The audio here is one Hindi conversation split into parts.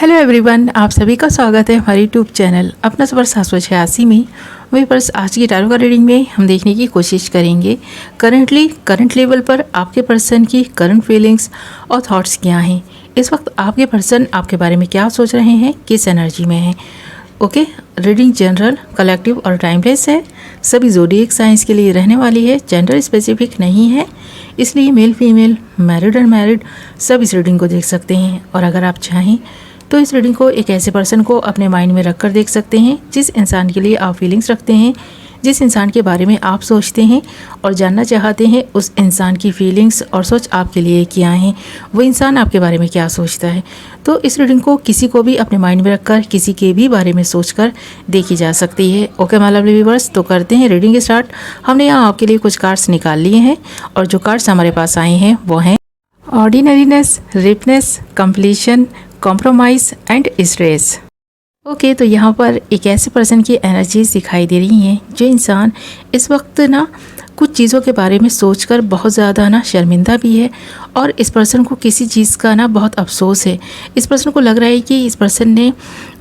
हेलो एवरीवन, आप सभी का स्वागत है हमारे यूट्यूब चैनल अपना सबर 786 में। वही पर आज की टैरो का रीडिंग में हम देखने की कोशिश करेंगे करंट लेवल पर आपके पर्सन की करंट फीलिंग्स और थॉट्स क्या हैं। इस वक्त आपके पर्सन आपके बारे में क्या सोच रहे हैं, किस एनर्जी में हैं। ओके, रीडिंग जनरल, कलेक्टिव और टाइमलेस है। सभी ज़ोडिएक साइंस के लिए रहने वाली है, जेंडर स्पेसिफिक नहीं है, इसलिए मेल फीमेल, मैरिड अनमैरिड सब इस रीडिंग को देख सकते हैं। और अगर आप चाहें तो इस रीडिंग को एक ऐसे पर्सन को अपने माइंड में रखकर देख सकते हैं जिस इंसान के लिए आप फीलिंग्स रखते हैं, जिस इंसान के बारे में आप सोचते हैं और जानना चाहते हैं उस इंसान की फीलिंग्स और सोच आपके लिए क्या हैं, वो इंसान आपके बारे में क्या सोचता है। तो इस रीडिंग को किसी को भी अपने माइंड में रखकर किसी के भी बारे में सोचकर देखी जा सकती है। ओके माय लवली व्यूअर्स, तो करते हैं रीडिंग स्टार्ट। हमने यहाँ आपके लिए कुछ कार्ड्स निकाल लिए हैं और जो कार्ड्स हमारे पास आए हैं वो हैं ordinariness, ripeness, completion, compromise and stress. Okay, तो यहाँ पर एक ऐसे पर्सन की एनर्जीज दिखाई दे रही हैं जो इंसान इस वक्त ना कुछ चीज़ों के बारे में सोचकर बहुत ज़्यादा ना शर्मिंदा भी है और इस पर्सन को किसी चीज़ का ना बहुत अफसोस है। इस पर्सन को लग रहा है कि इस पर्सन ने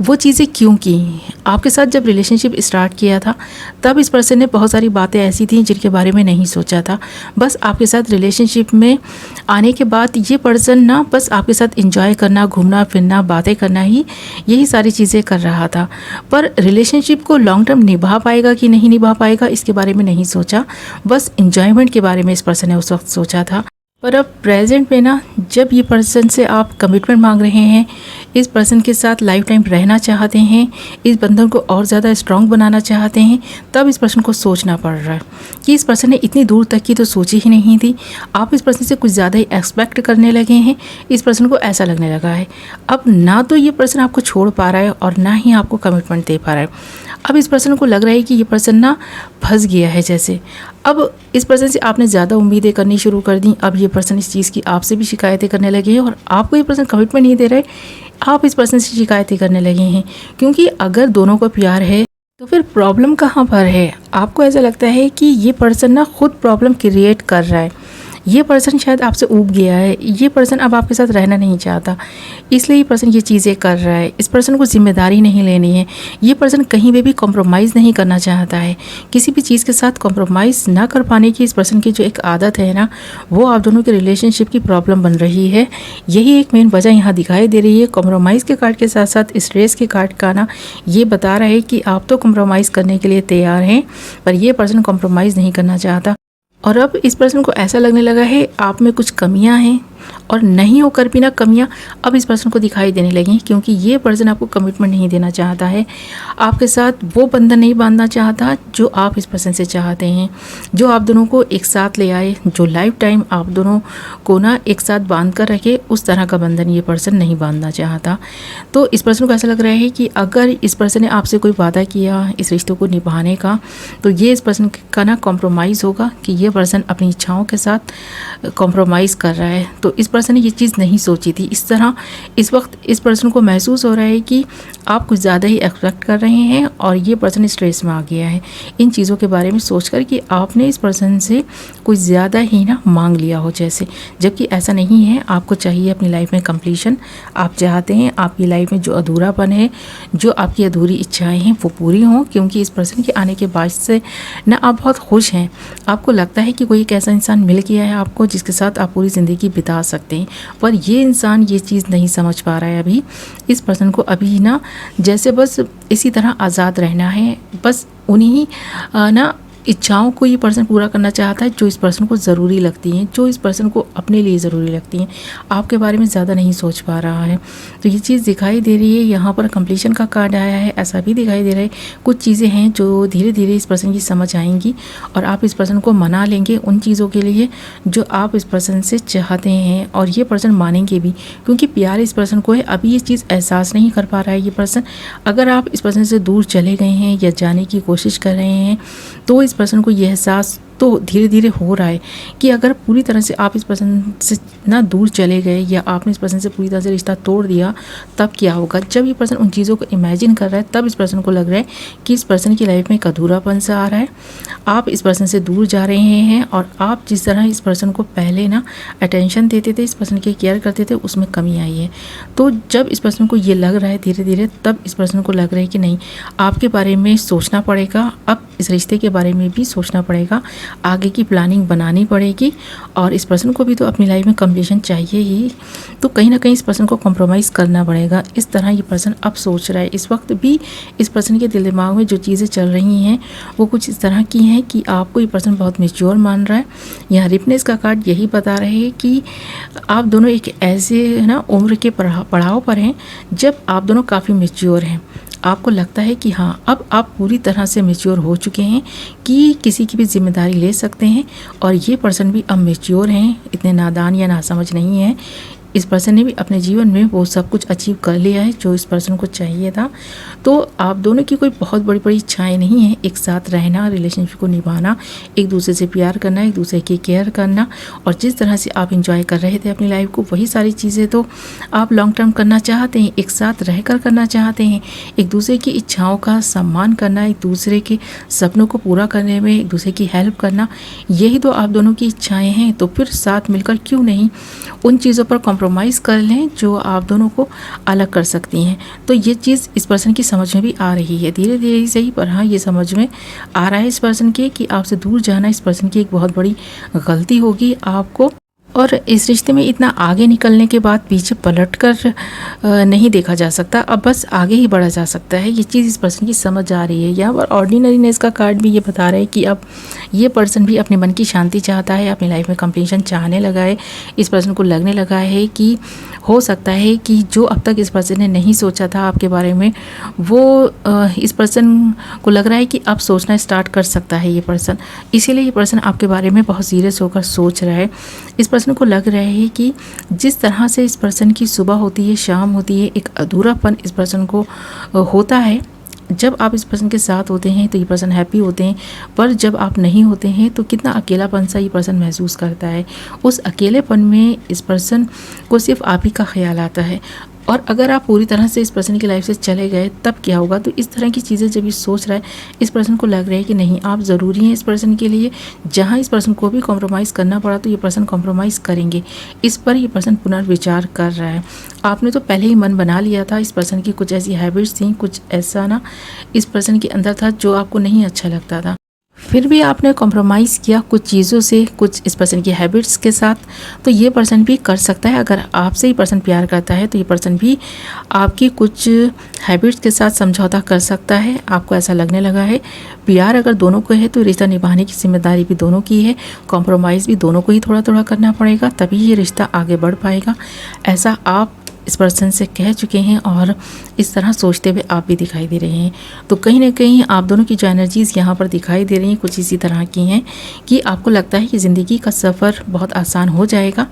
वो चीज़ें क्यों की। आपके साथ जब रिलेशनशिप स्टार्ट किया था तब इस पर्सन ने बहुत सारी बातें ऐसी थी जिनके बारे में नहीं सोचा था। बस आपके साथ रिलेशनशिप में आने के बाद ये पर्सन ना बस आपके साथ इंजॉय करना, घूमना फिरना, बातें करना ही यही सारी चीज़ें कर रहा था। पर रिलेशनशिप को लॉन्ग टर्म निभा पाएगा कि नहीं निभा पाएगा इसके बारे में नहीं सोचा, बस इंजॉयमेंट के बारे में इस पर्सन ने उस वक्त सोचा था। पर अब प्रेजेंट में ना जब ये पर्सन से आप कमिटमेंट मांग रहे हैं, इस पर्सन के साथ लाइफ टाइम रहना चाहते हैं, इस बंधन को और ज़्यादा स्ट्रॉन्ग बनाना चाहते हैं, तब इस पर्सन को सोचना पड़ रहा है कि इस पर्सन ने इतनी दूर तक की तो सोची ही नहीं थी। आप इस पर्सन से कुछ ज़्यादा ही एक्सपेक्ट करने लगे हैं। इस पर्सन को ऐसा लगने लगा है अब ना तो ये पर्सन आपको छोड़ पा रहा है और ना ही आपको कमिटमेंट दे पा रहा है। अब इस पर्सन को लग रहा है कि ये पर्सन ना फंस गया है जैसे। अब इस पर्सन से आपने ज़्यादा उम्मीदें करनी शुरू कर दी। अब ये पर्सन इस चीज़ की आपसे भी शिकायतें करने लगे हैं और आपको ये पर्सन कमिटमेंट नहीं दे रहे, आप इस पर्सन से शिकायतें करने लगे हैं। क्योंकि अगर दोनों को प्यार है तो फिर प्रॉब्लम कहाँ पर है। आपको ऐसा लगता है कि ये पर्सन ना खुद प्रॉब्लम क्रिएट कर रहा है। ये पर्सन शायद आपसे ऊब गया है, ये पर्सन अब आपके साथ रहना नहीं चाहता, इसलिए ये पर्सन ये चीज़ें कर रहा है। इस पर्सन को जिम्मेदारी नहीं लेनी है। ये पर्सन कहीं पे भी कॉम्प्रोमाइज़ नहीं करना चाहता है। किसी भी चीज़ के साथ कॉम्प्रोमाइज़ ना कर पाने की इस पर्सन की जो एक आदत है ना, वो आप दोनों के रिलेशनशिप की प्रॉब्लम बन रही है। यही एक मेन वजह यहाँ दिखाई दे रही है। कॉम्प्रोमाइज़ के कार्ड के साथ साथ स्ट्रेस के कार्ड का ना ये बता रहा है कि आप तो कॉम्प्रोमाइज़ करने के लिए तैयार हैं पर यह पर्सन कॉम्प्रोमाइज़ नहीं करना चाहता। और अब इस पर्सन को ऐसा लगने लगा है आप में कुछ कमियां हैं और नहीं होकर भी ना कमियां अब इस पर्सन को दिखाई देने लगी, क्योंकि ये पर्सन आपको कमिटमेंट नहीं देना चाहता है। आपके साथ वो बंधन नहीं बांधना चाहता जो आप इस पर्सन से चाहते हैं, जो आप दोनों को एक साथ ले आए, जो लाइफ टाइम आप दोनों को ना एक साथ बांध कर रखे, उस तरह का बंधन ये पर्सन नहीं बांधना चाहता। तो इस पर्सन को ऐसा लग रहा है कि अगर इस पर्सन ने आपसे कोई वादा किया इस रिश्तों को निभाने का, तो ये इस पर्सन का ना कॉम्प्रोमाइज़ होगा कि ये पर्सन अपनी इच्छाओं के साथ कॉम्प्रोमाइज़ कर रहा है। तो इस पर्सन ने ये चीज़ नहीं सोची थी। इस तरह इस वक्त इस पर्सन को महसूस हो रहा है कि आप कुछ ज़्यादा ही एक्सपेक्ट कर रहे हैं और ये पर्सन स्ट्रेस में आ गया है इन चीज़ों के बारे में सोचकर कि आपने इस पर्सन से कुछ ज़्यादा ही ना मांग लिया हो जैसे, जबकि ऐसा नहीं है। आपको चाहिए अपनी लाइफ में कंप्लीशन। आप चाहते हैं आपकी लाइफ में जो अधूरापन है, जो आपकी अधूरी इच्छाएँ हैं वो पूरी हों, क्योंकि इस पर्सन के आने के बाद से ना आप बहुत खुश हैं। आपको लगता है कि कोई एक ऐसा इंसान मिल गया है आपको जिसके साथ आप पूरी ज़िंदगी बिता सकते हैं, पर ये इंसान ये चीज़ नहीं समझ पा रहा है अभी। इस पर्सन को अभी ना जैसे बस इसी तरह आज़ाद रहना है, बस उन्हीं ना इच्छाओं को ये पर्सन पूरा करना चाहता है जो इस पर्सन को ज़रूरी लगती हैं, जो इस पर्सन को अपने लिए ज़रूरी लगती हैं। आपके बारे में ज़्यादा नहीं सोच पा रहा है। तो ये चीज़ दिखाई दे रही है। यहाँ पर कंप्लीशन का कार्ड आया है, ऐसा भी दिखाई दे रहा है कुछ चीज़ें हैं जो धीरे धीरे इस पर्सन की समझ आएंगी और आप इस पर्सन को मना लेंगे उन चीज़ों के लिए जो आप इस पर्सन से चाहते हैं, और ये पर्सन मानेंगे भी, क्योंकि प्यार इस पर्सन को है। अभी ये चीज़ एहसास नहीं कर पा रहा है ये पर्सन। अगर आप इस पर्सन से दूर चले गए हैं या जाने की कोशिश कर रहे हैं तो इस पर्सन को यह एहसास तो धीरे धीरे हो रहा है कि अगर पूरी तरह से आप इस पर्सन से ना दूर चले गए या आपने इस पर्सन से पूरी तरह से रिश्ता तोड़ दिया, तब क्या होगा। जब ये पर्सन उन चीज़ों को इमेजिन कर रहा है तब इस पर्सन को लग रहा है कि इस पर्सन की लाइफ में एक अधूरापन सा आ रहा है, आप इस पर्सन से दूर जा रहे हैं और आप जिस तरह इस पर्सन को पहले ना अटेंशन देते थे, इस पर्सन की केयर करते थे, उसमें कमी आई है। तो जब इस पर्सन को ये लग रहा है धीरे धीरे, तब इस पर्सन को लग रहा है कि नहीं, आपके बारे में सोचना पड़ेगा, अब इस रिश्ते के बारे में भी सोचना पड़ेगा, आगे की प्लानिंग बनानी पड़ेगी और इस पर्सन को भी तो अपनी लाइफ में कंप्लीशन चाहिए ही। तो कहीं ना कहीं इस पर्सन को कॉम्प्रोमाइज़ करना पड़ेगा। इस तरह ये पर्सन अब सोच रहा है। इस वक्त भी इस पर्सन के दिल दिमाग में जो चीज़ें चल रही हैं वो कुछ इस तरह की हैं कि आपको ये पर्सन बहुत मैच्योर मान रहा है। यहाँ रिपनेस का कार्ड यही बता रहे हैं कि आप दोनों एक ऐसे ना उम्र के पड़ाव पर हैं जब आप दोनों काफ़ी मैच्योर हैं। आपको लगता है कि हाँ, अब आप पूरी तरह से मैच्योर हो चुके हैं कि किसी की भी जिम्मेदारी ले सकते हैं और ये पर्सन भी अब मैच्योर हैं, इतने नादान या नासमझ नहीं है। इस पर्सन ने भी अपने जीवन में वो सब कुछ अचीव कर लिया है जो इस पर्सन को चाहिए था। तो आप दोनों की कोई बहुत बड़ी बड़ी इच्छाएं नहीं है, एक साथ रहना, रिलेशनशिप को निभाना, एक दूसरे से प्यार करना, एक दूसरे की केयर करना और जिस तरह से आप इंजॉय कर रहे थे अपनी लाइफ को, वही सारी चीज़ें तो आप लॉन्ग टर्म करना चाहते हैं, एक साथ रहकर करना चाहते हैं, एक दूसरे की इच्छाओं का सम्मान करना, एक दूसरे के सपनों को पूरा करने में एक दूसरे की हेल्प करना, यही तो आप दोनों की इच्छाएँ हैं। तो फिर साथ मिलकर क्यों नहीं उन चीज़ों पर कॉम्प्रोमाइज़ कर लें जो आप दोनों को अलग कर सकती हैं। तो ये चीज़ इस पर्सन की समझ में भी आ रही है, धीरे धीरे ही सही, पर हाँ, ये समझ में आ रहा है इस पर्सन के कि आपसे दूर जाना इस पर्सन की एक बहुत बड़ी गलती होगी आपको। और इस रिश्ते में इतना आगे निकलने के बाद पीछे पलट कर नहीं देखा जा सकता, अब बस आगे ही बढ़ा जा सकता है। ये चीज़ इस पर्सन की समझ आ रही है। यहाँ पर ऑर्डिनरीनेस का कार्ड भी ये बता रहा है कि अब ये पर्सन भी अपने मन की शांति चाहता है, अपनी लाइफ में कंप्लीशन चाहने लगा है। इस पर्सन को लगने लगा है कि हो सकता है कि जो अब तक इस पर्सन ने नहीं सोचा था आपके बारे में, वो इस पर्सन को लग रहा है कि अब सोचना स्टार्ट कर सकता है ये पर्सन। इसीलिए ये पर्सन आपके बारे में बहुत सीरियस होकर सोच रहा है। इस पर्सन को लग रहा है कि जिस तरह से इस पर्सन की सुबह होती है, शाम होती है, एक अधूरापन इस पर्सन को होता है। जब आप इस पर्सन के साथ होते हैं तो ये पर्सन हैप्पी होते हैं, पर जब आप नहीं होते हैं तो कितना अकेलापन सा ये पर्सन महसूस करता है। उस अकेलेपन में इस पर्सन को सिर्फ आप ही का ख्याल आता है। और अगर आप पूरी तरह से इस पर्सन की लाइफ से चले गए तब क्या होगा। तो इस तरह की चीज़ें जब ये सोच रहा है, इस पर्सन को लग रहा है कि नहीं, आप ज़रूरी हैं इस पर्सन के लिए। जहाँ इस पर्सन को भी कॉम्प्रोमाइज़ करना पड़ा तो ये पर्सन कॉम्प्रोमाइज़ करेंगे। इस पर ये पर्सन पुनर्विचार कर रहा है। आपने तो पहले ही मन बना लिया था। इस पर्सन की कुछ ऐसी हैबिट्स थी, कुछ ऐसा ना इस पर्सन के अंदर था जो आपको नहीं अच्छा लगता था, फिर भी आपने कॉम्प्रोमाइज़ किया कुछ चीज़ों से, कुछ इस पर्सन की हैबिट्स के साथ। तो ये पर्सन भी कर सकता है। अगर आपसे ही पर्सन प्यार करता है तो ये पर्सन भी आपकी कुछ हैबिट्स के साथ समझौता कर सकता है। आपको ऐसा लगने लगा है। प्यार अगर दोनों को है तो रिश्ता निभाने की जिम्मेदारी भी दोनों की है। कॉम्प्रोमाइज़ भी दोनों को ही थोड़ा थोड़ा करना पड़ेगा, तभी ये रिश्ता आगे बढ़ पाएगा। ऐसा आप इस पर्सन से कह चुके हैं और इस तरह सोचते हुए आप भी दिखाई दे रहे हैं। तो कहीं ना कहीं आप दोनों की जो एनर्जीज़ यहाँ पर दिखाई दे रही हैं कुछ इसी तरह की हैं कि आपको लगता है कि ज़िंदगी का सफ़र बहुत आसान हो जाएगा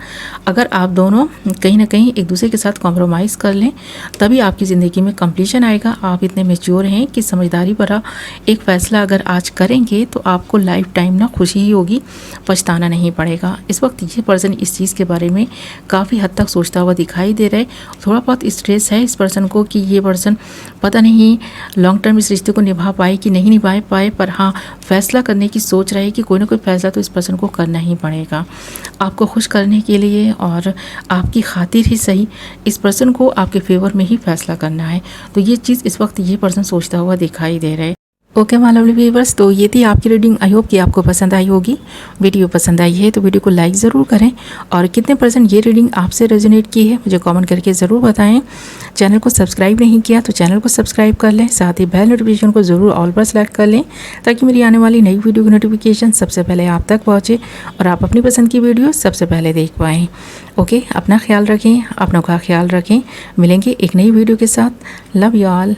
अगर आप दोनों कहीं ना कहीं एक दूसरे के साथ कॉम्प्रोमाइज़ कर लें, तभी आपकी ज़िंदगी में कंप्लीशन आएगा। आप इतने मैच्योर हैं कि समझदारी भरा एक फ़ैसला अगर आज करेंगे तो आपको लाइफ टाइम ना खुशी ही होगी, पछताना नहीं पड़ेगा। इस वक्त ये पर्सन इस चीज़ के बारे में काफ़ी हद तक सोचता हुआ दिखाई दे रहा है। थोड़ा बहुत स्ट्रेस है इस पर्सन को कि ये पर्सन पता नहीं लॉन्ग टर्म इस रिश्ते को निभा पाए कि नहीं निभा पाए, पर हाँ, फैसला करने की सोच रहे कि कोई ना कोई फैसला तो इस पर्सन को करना ही पड़ेगा आपको खुश करने के लिए, और आपकी खातिर ही सही इस पर्सन को आपके फेवर में ही फैसला करना है। तो ये चीज़ इस वक्त ये पर्सन सोचता हुआ दिखाई दे रहा है। ओके माय लवली व्यूअर्स, तो ये थी आपकी रीडिंग। आई होप कि आपको पसंद आई होगी। वीडियो पसंद आई है तो वीडियो को लाइक ज़रूर करें और कितने % ये रीडिंग आपसे रेजोनेट की है मुझे कमेंट करके ज़रूर बताएं। चैनल को सब्सक्राइब नहीं किया तो चैनल को सब्सक्राइब कर लें, साथ ही बेल नोटिफिकेशन को ज़रूर ऑल पर सेलेक्ट कर लें ताकि मेरी आने वाली नई वीडियो की नोटिफिकेशन सबसे पहले आप तक पहुँचे और आप अपनी पसंद की वीडियो सबसे पहले देख पाएँ। ओके, अपना ख्याल रखें, अपनों का ख्याल रखें। मिलेंगे एक नई वीडियो के साथ। Love you all.